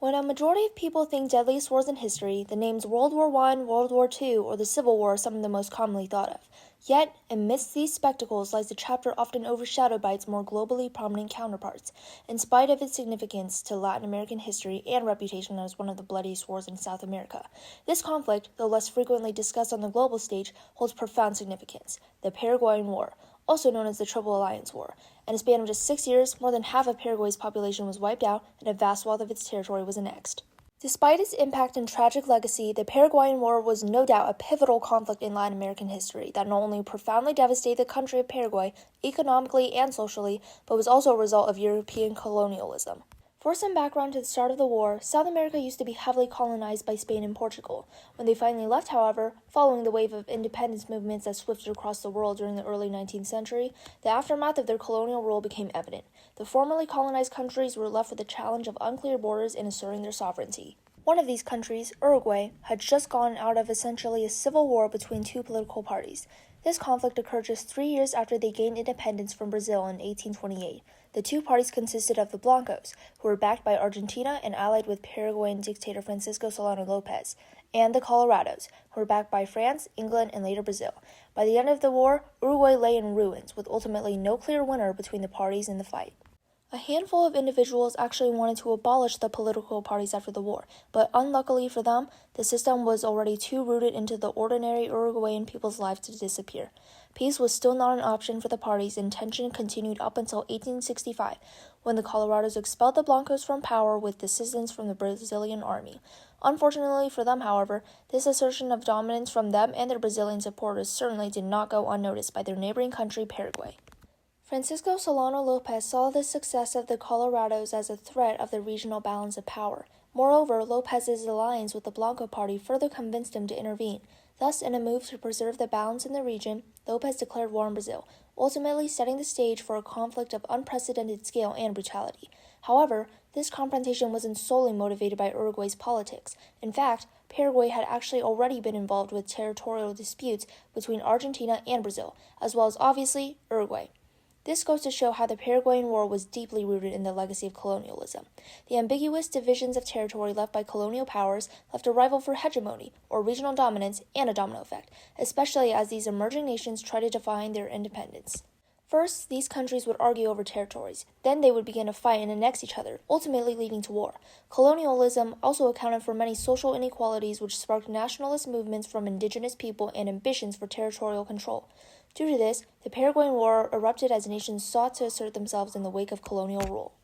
When a majority of people think deadliest wars in history, the names World War I, World War II, or the Civil War are some of the most commonly thought of. Yet, amidst these spectacles lies a chapter often overshadowed by its more globally prominent counterparts, in spite of its significance to Latin American history and reputation as one of the bloodiest wars in South America. This conflict, though less frequently discussed on the global stage, holds profound significance: the Paraguayan War, also known as the Triple Alliance War. In a span of just 6 years, more than half of Paraguay's population was wiped out and a vast swath of its territory was annexed. Despite its impact and tragic legacy, the Paraguayan War was no doubt a pivotal conflict in Latin American history that not only profoundly devastated the country of Paraguay economically and socially, but was also a result of European colonialism. For some background to the start of the war, South America used to be heavily colonized by Spain and Portugal. When they finally left, however, following the wave of independence movements that swifted across the world during the early 19th century, the aftermath of their colonial rule became evident. The formerly colonized countries were left with the challenge of unclear borders in asserting their sovereignty. One of these countries, Uruguay, had just gone out of essentially a civil war between two political parties. This conflict occurred just 3 years after they gained independence from Brazil in 1828. The two parties consisted of the Blancos, who were backed by Argentina and allied with Paraguayan dictator Francisco Solano Lopez, and the Colorados, who were backed by France, England, and later Brazil. By the end of the war, Uruguay lay in ruins, with ultimately no clear winner between the parties in the fight. A handful of individuals actually wanted to abolish the political parties after the war, but unluckily for them, the system was already too rooted into the ordinary Uruguayan people's lives to disappear. Peace was still not an option for the parties, and tension continued up until 1865, when the Colorados expelled the Blancos from power with assistance from the Brazilian army. Unfortunately for them, however, this assertion of dominance from them and their Brazilian supporters certainly did not go unnoticed by their neighboring country, Paraguay. Francisco Solano Lopez saw the success of the Colorados as a threat of the regional balance of power. Moreover, Lopez's alliance with the Blanco Party further convinced him to intervene. Thus, in a move to preserve the balance in the region, Lopez declared war on Brazil, ultimately setting the stage for a conflict of unprecedented scale and brutality. However, this confrontation wasn't solely motivated by Uruguay's politics. In fact, Paraguay had actually already been involved with territorial disputes between Argentina and Brazil, as well as, obviously, Uruguay. This goes to show how the Paraguayan War was deeply rooted in the legacy of colonialism. The ambiguous divisions of territory left by colonial powers left a rival for hegemony, or regional dominance, and a domino effect, especially as these emerging nations tried to define their independence. First, these countries would argue over territories. Then they would begin to fight and annex each other, ultimately leading to war. Colonialism also accounted for many social inequalities which sparked nationalist movements from indigenous people and ambitions for territorial control. Due to this, the Paraguayan War erupted as nations sought to assert themselves in the wake of colonial rule.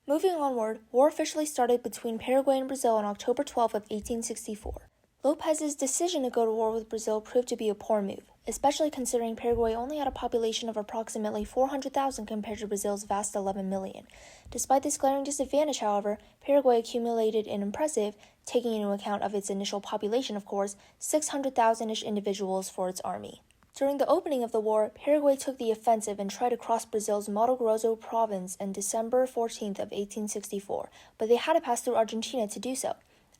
Moving onward, war officially started between Paraguay and Brazil on October 12 of 1864. Lopez's decision to go to war with Brazil proved to be a poor move, especially considering Paraguay only had a population of approximately 400,000 compared to Brazil's vast 11 million. Despite this glaring disadvantage, however, Paraguay accumulated an impressive, taking into account of its initial population of course, 600,000-ish individuals for its army. During the opening of the war, Paraguay took the offensive and tried to cross Brazil's Mato Grosso province on December 14th of 1864, but they had to pass through Argentina to do so.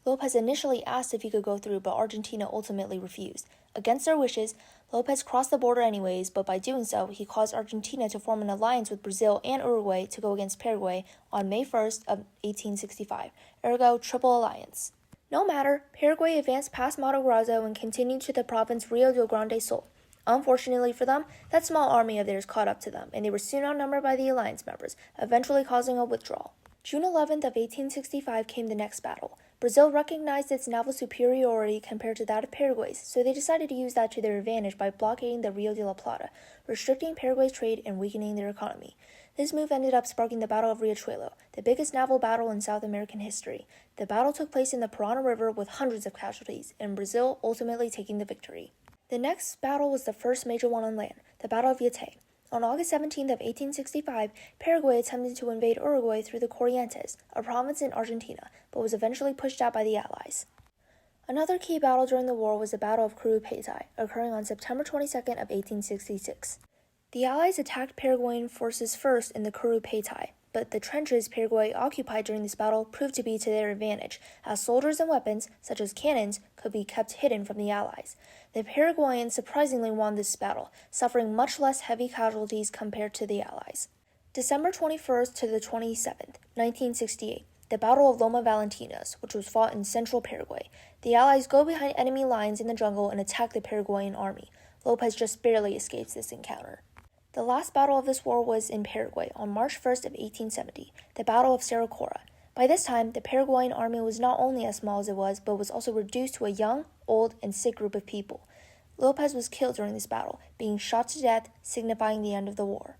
Lopez initially asked if he could go through, but Argentina ultimately refused. Against their wishes, Lopez crossed the border anyways, but by doing so, he caused Argentina to form an alliance with Brazil and Uruguay to go against Paraguay on May 1st of 1865, ergo Triple Alliance. No matter, Paraguay advanced past Mato Grosso and continued to the province Rio do Grande Sul. Unfortunately for them, that small army of theirs caught up to them, and they were soon outnumbered by the alliance members, eventually causing a withdrawal. June 11th of 1865 came the next battle. Brazil recognized its naval superiority compared to that of Paraguay's, so they decided to use that to their advantage by blockading the Rio de la Plata, restricting Paraguay's trade and weakening their economy. This move ended up sparking the Battle of Riachuelo, the biggest naval battle in South American history. The battle took place in the Parana River with hundreds of casualties, and Brazil ultimately taking the victory. The next battle was the first major one on land, the Battle of Yate. On August 17th of 1865, Paraguay attempted to invade Uruguay through the Corrientes, a province in Argentina, but was eventually pushed out by the Allies. Another key battle during the war was the Battle of Curupaytay, occurring on September 22nd of 1866. The Allies attacked Paraguayan forces first in the Curupaytay, but the trenches Paraguay occupied during this battle proved to be to their advantage, as soldiers and weapons, such as cannons, could be kept hidden from the Allies. The Paraguayans surprisingly won this battle, suffering much less heavy casualties compared to the Allies. December 21st to the 27th, 1968. the Battle of Loma Valentinas, which was fought in central Paraguay. The Allies go behind enemy lines in the jungle and attack the Paraguayan army. Lopez just barely escapes this encounter. The last battle of this war was in Paraguay on March 1st of 1870, the Battle of Cerro Cora. By this time, the Paraguayan army was not only as small as it was, but was also reduced to a young, old, and sick group of people. Lopez was killed during this battle, being shot to death, signifying the end of the war.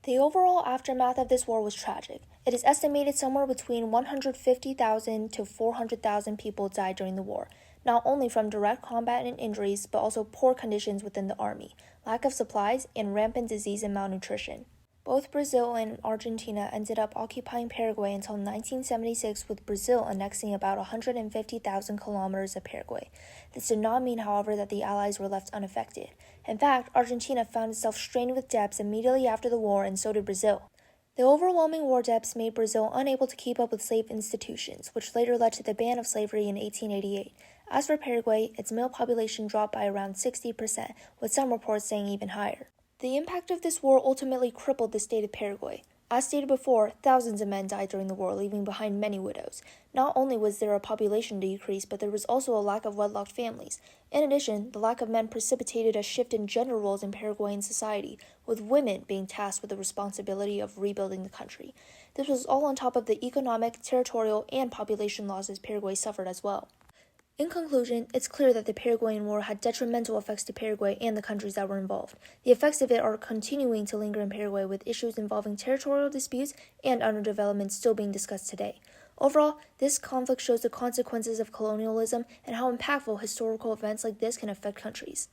The overall aftermath of this war was tragic. It is estimated somewhere between 150,000 to 400,000 people died during the war, not only from direct combat and injuries, but also poor conditions within the army, lack of supplies, and rampant disease and malnutrition. Both Brazil and Argentina ended up occupying Paraguay until 1976, with Brazil annexing about 150,000 kilometers of Paraguay. This did not mean, however, that the Allies were left unaffected. In fact, Argentina found itself strained with debts immediately after the war, and so did Brazil. The overwhelming war debts made Brazil unable to keep up with slave institutions, which later led to the ban of slavery in 1888. As for Paraguay, its male population dropped by around 60%, with some reports saying even higher. The impact of this war ultimately crippled the state of Paraguay. As stated before, thousands of men died during the war, leaving behind many widows. Not only was there a population decrease, but there was also a lack of wedlocked families. In addition, the lack of men precipitated a shift in gender roles in Paraguayan society, with women being tasked with the responsibility of rebuilding the country. This was all on top of the economic, territorial, and population losses Paraguay suffered as well. In conclusion, it's clear that the Paraguayan War had detrimental effects to Paraguay and the countries that were involved. The effects of it are continuing to linger in Paraguay, with issues involving territorial disputes and underdevelopment still being discussed today. Overall, this conflict shows the consequences of colonialism and how impactful historical events like this can affect countries.